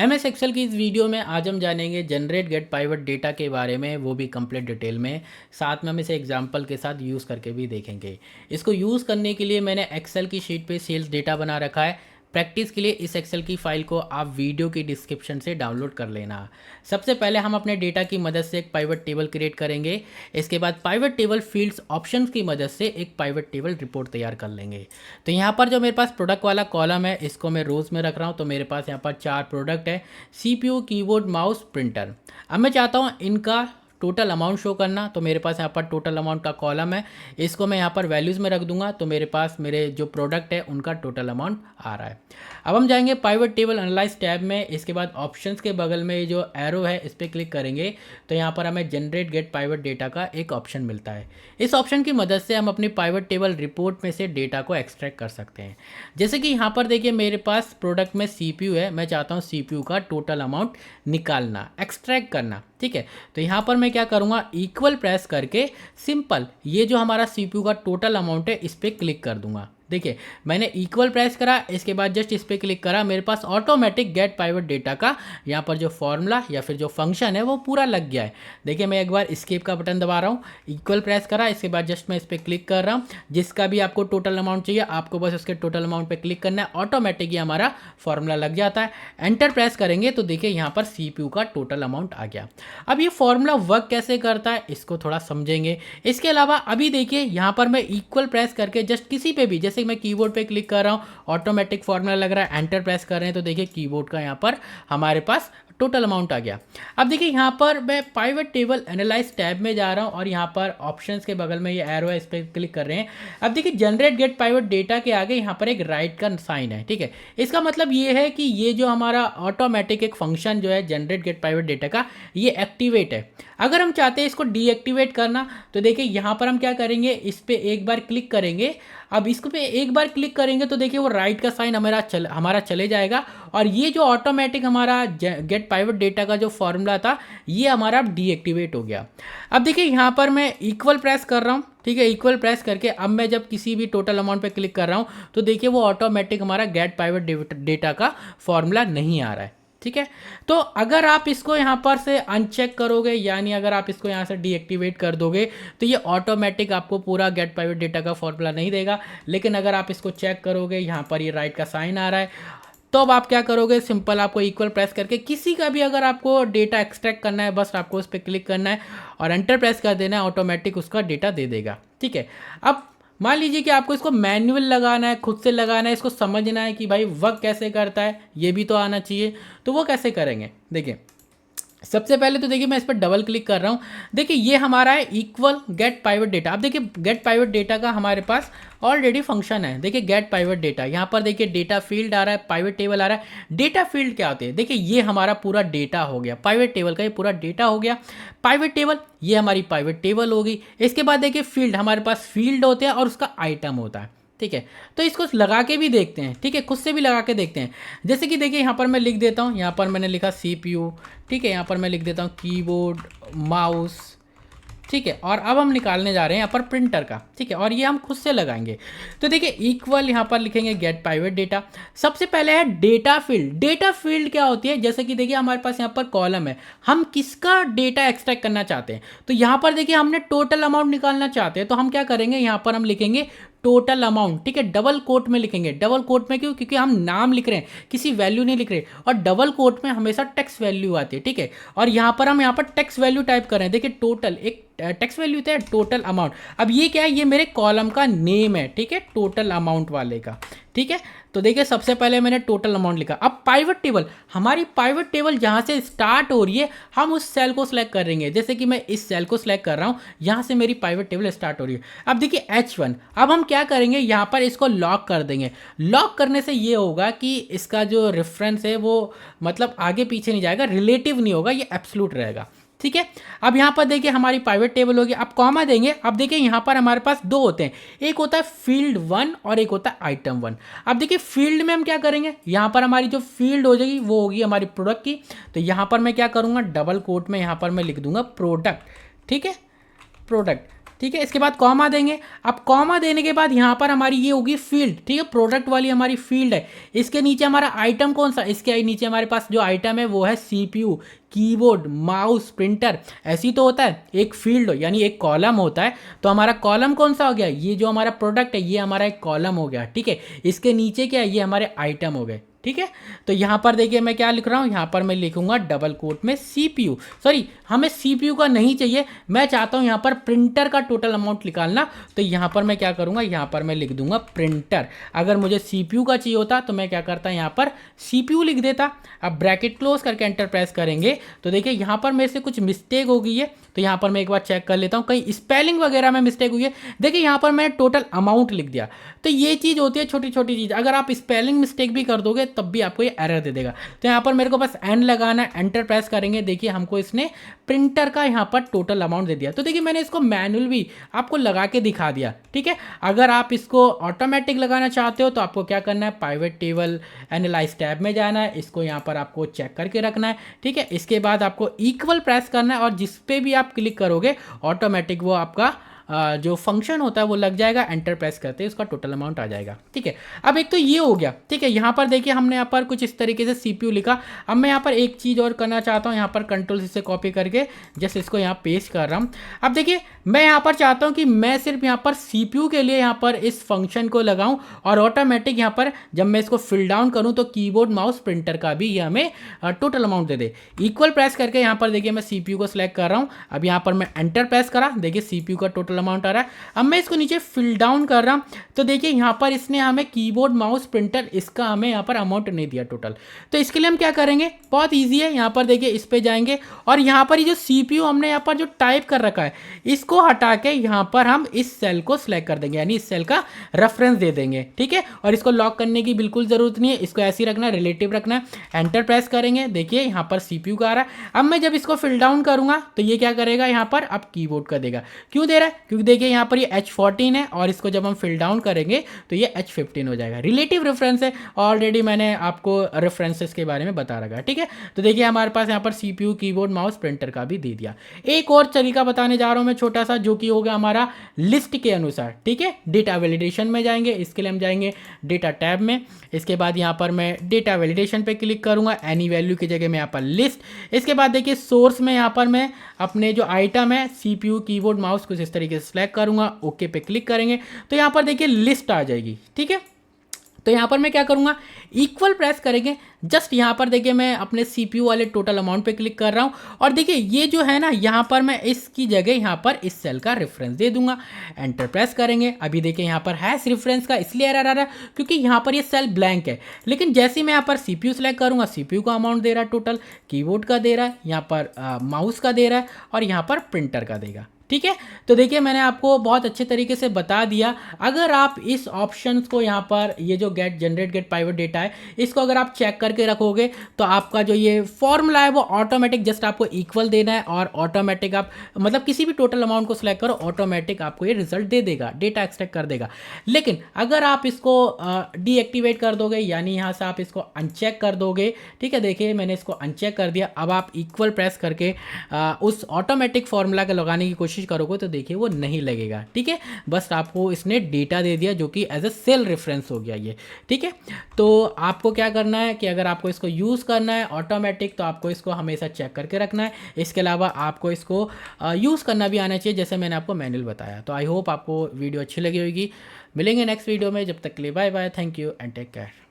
MS Excel की इस video में आज हम जानेंगे जनरेट गेट पाइवट डेटा के बारे में, वो भी कंप्लीट डिटेल में। साथ में हम इसे एग्जांपल के साथ यूज़ करके भी देखेंगे। इसको यूज़ करने के लिए मैंने एक्सेल की शीट पे सेल्स डेटा बना रखा है। प्रैक्टिस के लिए इस एक्सेल की फ़ाइल को आप वीडियो की डिस्क्रिप्शन से डाउनलोड कर लेना। सबसे पहले हम अपने डेटा की मदद से एक पाइवट टेबल क्रिएट करेंगे। इसके बाद पाइवट टेबल फील्ड्स ऑप्शंस की मदद से एक पाइवट टेबल रिपोर्ट तैयार कर लेंगे। तो यहाँ पर जो मेरे पास प्रोडक्ट वाला कॉलम है, इसको मैं रोज़ में रख रहा हूँ। तो मेरे पास यहाँ पर 4 प्रोडक्ट है, CPU, कीबोर्ड, माउस, प्रिंटर। अब मैं चाहता हूँ इनका टोटल अमाउंट शो करना। तो मेरे पास यहाँ पर टोटल अमाउंट का कॉलम है, इसको मैं यहाँ पर वैल्यूज़ में रख दूंगा। तो मेरे पास मेरे जो प्रोडक्ट है उनका टोटल अमाउंट आ रहा है। अब हम जाएंगे पाइवट टेबल एनालाइज टैब में। इसके बाद ऑप्शंस के बगल में जो एरो है इस पर क्लिक करेंगे तो यहाँ पर हमें जनरेट गेट पाइवट डेटा का एक ऑप्शन मिलता है। इस ऑप्शन की मदद से हम अपनी पाइवट टेबल रिपोर्ट में से डेटा को एक्सट्रैक्ट कर सकते हैं। जैसे कि यहाँ पर देखिए मेरे पास प्रोडक्ट में CPU है, मैं चाहता हूँ CPU का टोटल अमाउंट निकालना, एक्सट्रैक्ट करना। ठीक है, तो यहाँ पर मैं क्या करूँगा, इक्वल प्रेस करके सिंपल ये जो हमारा CPU का टोटल अमाउंट है इस पर क्लिक कर दूंगा। देखिए मैंने इक्वल प्रेस करा, इसके बाद जस्ट इस पर क्लिक करा, मेरे पास ऑटोमेटिक गेट पाइवट डेटा का यहाँ पर जो फॉर्मूला या फिर जो फंक्शन है वो पूरा लग गया है। देखिए मैं एक बार एस्केप का बटन दबा रहा हूँ, इक्वल प्रेस करा, इसके बाद जस्ट मैं इस पर क्लिक कर रहा हूँ। जिसका भी आपको टोटल अमाउंट चाहिए आपको बस उसके टोटल अमाउंट पर क्लिक करना है, ऑटोमेटिक ये हमारा फॉर्मूला लग जाता है। एंटर प्रेस करेंगे तो देखिए यहाँ पर CPU का टोटल अमाउंट आ गया। अब ये फॉर्मूला वर्क कैसे करता है इसको थोड़ा समझेंगे। इसके अलावा अभी देखिए यहाँ पर मैं इक्वल प्रेस करके जस्ट किसी पे भी, जैसे मैं कीबोर्ड पे क्लिक कर रहा हूँ, ऑटोमेटिक फॉर्मूला लग रहा है। एंटर प्रेस कर रहे हैं तो देखिए कीबोर्ड का यहाँ पर हमारे पास टोटल अमाउंट आ गया। अब देखिए यहाँ पर मैं पाइवट टेबल एनालाइज टैब में जा रहा हूँ और यहाँ पर ऑप्शंस के बगल में ये एरो है, इस पर क्लिक कर रहे हैं। अब देखिए जनरेट गेट पाइवट डेटा के आगे यहाँ पर एक राइट का साइन है। ठीक है, इसका मतलब ये है कि ये जो हमारा ऑटोमेटिक एक फंक्शन जो है जनरेट गेट पाइवट डेटा का, ये एक्टिवेट है। अगर हम चाहते हैं इसको डीएक्टिवेट करना तो देखिए यहाँ पर हम क्या करेंगे, इस पर एक बार क्लिक करेंगे। अब इसको पे एक बार क्लिक करेंगे तो देखिए वो राइट का साइन हमारा चले जाएगा और ये जो ऑटोमेटिक हमारा गेट पाइवट डेटा का जो फॉर्मूला था ये हमारा डीएक्टिवेट हो गया। अब देखिए यहाँ पर मैं इक्वल प्रेस कर रहा हूँ। ठीक है, इक्वल प्रेस करके अब मैं जब किसी भी टोटल अमाउंट पे क्लिक कर रहा हूँ तो देखिए वो ऑटोमेटिक हमारा गेट पाइवट डेटा का फॉर्मूला नहीं आ रहा है। ठीक है, तो अगर आप इसको यहाँ पर से अनचेक करोगे, यानी अगर आप इसको यहाँ से डीएक्टिवेट कर दोगे तो ये ऑटोमेटिक आपको पूरा गेट प्राइवेट डेटा का फॉर्मूला नहीं देगा। लेकिन अगर आप इसको चेक करोगे, यहाँ पर ये राइट का साइन आ रहा है, तो अब आप क्या करोगे, सिंपल आपको इक्वल प्रेस करके किसी का भी अगर आपको डेटा एक्सट्रैक्ट करना है बस आपको उस पर क्लिक करना है और एंटर प्रेस कर देना है, ऑटोमेटिक उसका डेटा दे देगा। ठीक है, अब मान लीजिए कि आपको इसको मैनुअल लगाना है, खुद से लगाना है, इसको समझना है कि भाई वर्क कैसे करता है, ये भी तो आना चाहिए। तो वो कैसे करेंगे, देखिए सबसे पहले तो देखिए मैं इस पर डबल क्लिक कर रहा हूँ। देखिए ये हमारा है इक्वल गेट पाइवट डेटा। अब देखिए गेट पाइवट डेटा का हमारे पास ऑलरेडी फंक्शन है। देखिए गेट पाइवट डेटा, यहाँ पर देखिए डेटा फील्ड आ रहा है, पाइवट टेबल आ रहा है। डेटा फील्ड क्या होती है, देखिए ये हमारा पूरा डेटा हो गया, पाइवट टेबल का ये पूरा डेटा हो गया। पाइवट टेबल ये हमारी पाइवट टेबल होगी। इसके बाद देखिए फील्ड, हमारे पास फील्ड होते हैं और उसका आइटम होता है। ठीक है, तो इसको लगा के भी देखते हैं। ठीक है, खुद से भी लगा के देखते हैं। जैसे कि देखिए यहाँ पर मैं लिख देता हूँ, यहाँ पर मैंने लिखा CPU। ठीक है, यहाँ पर मैं लिख देता हूँ कीबोर्ड, माउस। ठीक है, और अब हम निकालने जा रहे हैं यहाँ पर प्रिंटर का। ठीक है, और ये हम खुद से लगाएंगे। तो देखिए इक्वल यहाँ पर लिखेंगे गेट प्राइवेट डेटा। सबसे पहले है डेटा फील्ड। डेटा फील्ड क्या होती है, जैसे कि देखिए हमारे पास यहाँ पर कॉलम है, हम किसका डेटा एक्सट्रैक्ट करना चाहते हैं। तो यहाँ पर देखिए हमने टोटल अमाउंट निकालना चाहते हैं, तो हम क्या करेंगे, यहाँ पर हम लिखेंगे टोटल अमाउंट। ठीक है, डबल कोट में लिखेंगे। डबल कोट में क्यों, क्योंकि हम नाम लिख रहे हैं, किसी वैल्यू नहीं लिख रहे, और डबल कोट में हमेशा टेक्स्ट वैल्यू आती है। ठीक है, और यहाँ पर हम यहाँ पर टेक्स्ट वैल्यू टाइप कर रहे हैं। देखिए टोटल एक टेक्स्ट वैल्यू होता है, टोटल अमाउंट। अब ये क्या है, ये मेरे कॉलम का नेम है। ठीक है, टोटल अमाउंट वाले का। ठीक है, तो देखिए सबसे पहले मैंने टोटल अमाउंट लिखा। अब पाइवट टेबल, हमारी पाइवट टेबल जहाँ से स्टार्ट हो रही है हम उस सेल को सिलेक्ट करेंगे। जैसे कि मैं इस सेल को सिलेक्ट कर रहा हूँ, यहाँ से मेरी पाइवट टेबल स्टार्ट हो रही है। अब देखिए H1, अब हम क्या करेंगे, यहाँ पर इसको लॉक कर देंगे। लॉक करने से ये होगा कि इसका जो रेफरेंस है वो मतलब आगे पीछे नहीं जाएगा, रिलेटिव नहीं होगा, ये एब्सोल्यूट रहेगा। ठीक है, अब यहाँ पर देखिए हमारी प्राइवेट टेबल होगी। अब कॉमा देंगे। अब देखिए यहाँ पर हमारे पास दो होते हैं, एक होता है फील्ड 1 और एक होता है आइटम 1। अब देखिए फील्ड में हम क्या करेंगे, यहाँ पर हमारी जो फील्ड हो जाएगी वो होगी हमारी प्रोडक्ट की। तो यहाँ पर मैं क्या करूँगा, डबल कोट में यहाँ पर मैं लिख दूंगा प्रोडक्ट। ठीक है, प्रोडक्ट। ठीक है, इसके बाद कॉमा देंगे। अब कॉमा देने के बाद यहाँ पर हमारी ये होगी फील्ड, ठीक है, प्रोडक्ट वाली हमारी फील्ड है। इसके नीचे हमारा आइटम कौन सा, इसके नीचे हमारे पास जो आइटम है वो है सीपीयू, कीबोर्ड, माउस, प्रिंटर। ऐसी तो होता है एक फील्ड यानी एक कॉलम होता है, तो हमारा कॉलम कौन सा हो गया, ये जो हमारा प्रोडक्ट है ये हमारा एक कॉलम हो गया, ठीक है। इसके नीचे क्या है, ये हमारे आइटम हो गए, ठीक है। तो यहाँ पर देखिए मैं क्या लिख रहा हूँ, यहाँ पर मैं लिखूंगा डबल कोट में सीपीयू, सॉरी हमें सीपीयू का नहीं चाहिए, मैं चाहता हूँ यहाँ पर प्रिंटर का टोटल अमाउंट निकालना। तो यहाँ पर मैं क्या करूँगा, यहाँ पर मैं लिख दूंगा प्रिंटर। अगर मुझे सीपीयू का चाहिए होता तो मैं क्या करता, यहाँ पर सीपीयू लिख देता। अब ब्रैकेट क्लोज करके एंटर प्रेस करेंगे तो देखिए यहाँ पर मेरे से कुछ मिस्टेक हो गई है, तो यहाँ पर मैं एक बार चेक कर लेता हूँ कहीं स्पेलिंग वगैरह में मिस्टेक हुई है। देखिए यहाँ पर मैं टोटल अमाउंट लिख दिया, तो ये चीज़ होती है छोटी छोटी चीज़, अगर आप स्पेलिंग मिस्टेक भी कर दोगे तब भी आपको ये एरर दे देगा। तो यहाँ पर मेरे को बस एन लगाना है, एंटर प्रेस करेंगे, देखिए हमको इसने प्रिंटर का यहाँ पर टोटल अमाउंट दे दिया। तो देखिए मैंने इसको मैनुअल भी आपको लगा के दिखा दिया, ठीक है। अगर आप इसको ऑटोमेटिक लगाना चाहते हो तो आपको क्या करना है, पाइवट टेबल एनालाइज टैब में जाना है, इसको यहाँ पर आपको चेक करके रखना है, ठीक है। इसके बाद आपको इक्वल प्रेस करना है और जिस पे भी आप क्लिक करोगे ऑटोमेटिक वो आपका जो फंक्शन होता है वो लग जाएगा, एंटर प्रेस करते हैं उसका टोटल अमाउंट आ जाएगा, ठीक है। अब एक तो ये हो गया, ठीक है। यहाँ पर देखिए हमने यहाँ पर कुछ इस तरीके से सीपीयू लिखा। अब मैं यहाँ पर एक चीज़ और करना चाहता हूँ, यहाँ पर कंट्रोल से कॉपी करके जस्ट इसको यहाँ पेस्ट कर रहा हूँ। अब देखिए मैं यहाँ पर चाहता हूँ कि मैं सिर्फ यहाँ पर सीपीयू के लिए यहाँ पर इस फंक्शन को लगाऊँ और ऑटोमेटिक यहाँ पर जब मैं इसको फिल डाउन करूँ तो कीबोर्ड, माउस, प्रिंटर का भी ये हमें टोटल अमाउंट दे दे। इक्वल प्रेस करके यहाँ पर देखिए मैं सीपीयू को सिलेक्ट कर रहा हूँ। अब यहाँ पर मैं एंटर प्रेस करा, देखिए सीपीयू का टोटल अमाउंट आ रहा है। अब मैं इसको नीचे फिल डाउन कर रहा हूँ तो देखिए यहाँ पर इसने हमें कीबोर्ड, माउस, प्रिंटर इसका हमें यहाँ पर अमाउंट नहीं दिया टोटल। तो इसके लिए हम क्या करेंगे, बहुत ईजी है, यहाँ पर देखिए इस पे जाएंगे और यहाँ पर ये जो सीपीयू हमने यहाँ पर जो टाइप कर रखा है इसको हटा के यहाँ पर हम इस सेल को सिलेक्ट कर देंगे, यानी इस सेल का रेफरेंस दे देंगे, ठीक है। और इसको लॉक करने की बिल्कुल जरूरत नहीं है, इसको ऐसे ही रखना है, रिलेटिव रखना है। एंटर प्रेस करेंगे, देखिए यहाँ पर सीपीयू का आ रहा है। अब मैं जब इसको फिल डाउन करूंगा तो ये क्या करेगा, यहाँ पर अब कीबोर्ड का देगा। क्यों दे रहा है, क्योंकि देखिए यहाँ पर ये H14 है और इसको जब हम फिल डाउन करेंगे तो ये H15 हो जाएगा। रिलेटिव रेफरेंस है, ऑलरेडी मैंने आपको रेफरेंसेस के बारे में बता रखा है, ठीक है। तो देखिए हमारे पास यहाँ पर सीपीयू, कीबोर्ड, माउस, प्रिंटर का भी दे दिया। एक और तरीका बताने जा रहा हूँ मैं छोटा सा, जो कि होगा हमारा लिस्ट के अनुसार, ठीक है। डेटा वैलिडेशन में जाएंगे, इसके लिए हम जाएंगे डेटा टैब में। इसके बाद यहाँ पर मैं डेटा वैलिडेशन पे क्लिक करूँगा, एनी वैल्यू की जगह में यहाँ पर लिस्ट। इसके बाद देखिए सोर्स में यहाँ पर मैं अपने जो आइटम है सीपीयू, कीबोर्ड, माउस कुछ इस तरीके से सिलेक्ट करूँगा, ओके पे क्लिक करेंगे तो यहाँ पर देखिए लिस्ट आ जाएगी, ठीक है। तो यहाँ पर मैं क्या करूँगा, इक्वल प्रेस करेंगे, जस्ट यहाँ पर देखिए मैं अपने सीपीयू वाले टोटल अमाउंट पे क्लिक कर रहा हूँ और देखिए ये जो है ना, यहाँ पर मैं इसकी जगह यहाँ पर इस सेल का रेफरेंस दे दूंगा। एंटर प्रेस करेंगे, अभी देखिए यहाँ पर हैश रेफरेंस का इसलिए एरर आ रहा है क्योंकि यहाँ पर ये सेल ब्लैंक है। लेकिन जैसे ही मैं यहाँ पर सीपीयू सेलेक्ट करूँगा, सीपीयू का अमाउंट दे रहा है टोटल, कीबोर्ड का दे रहा है, यहाँ पर माउस का दे रहा है और यहाँ पर प्रिंटर का देगा, ठीक है। तो देखिए मैंने आपको बहुत अच्छे तरीके से बता दिया। अगर आप इस ऑप्शंस को यहाँ पर ये जो get generate get pivot data है इसको अगर आप चेक करके रखोगे तो आपका जो ये फॉर्मूला है वो ऑटोमेटिक जस्ट आपको इक्वल देना है और ऑटोमेटिक आप मतलब किसी भी टोटल अमाउंट को सिलेक्ट करो, ऑटोमेटिक आपको ये रिजल्ट दे देगा, डेटा एक्सट्रैक्ट कर देगा। लेकिन अगर आप इसको डीएक्टिवेट कर दोगे, यानी यहाँ से आप इसको अनचेक कर दोगे, ठीक है। देखिए मैंने इसको अनचेक कर दिया। अब आप इक्वल प्रेस करके उस ऑटोमेटिक फॉर्मूला को लगाने की कोशिश करोगे तो देखिए वो नहीं लगेगा, ठीक है। बस आपको इसने डेटा दे दिया जो कि एज ए सेल रेफरेंस हो गया ये, ठीक है। तो आपको क्या करना है कि अगर आपको इसको यूज़ करना है ऑटोमेटिक तो आपको इसको हमेशा चेक करके रखना है। इसके अलावा आपको इसको यूज़ करना भी आना चाहिए, जैसे मैंने आपको मैनुअल बताया। तो आई होप आपको वीडियो अच्छी लगी होगी। मिलेंगे नेक्स्ट वीडियो में, जब तक के लिए bye bye, thank you and take care.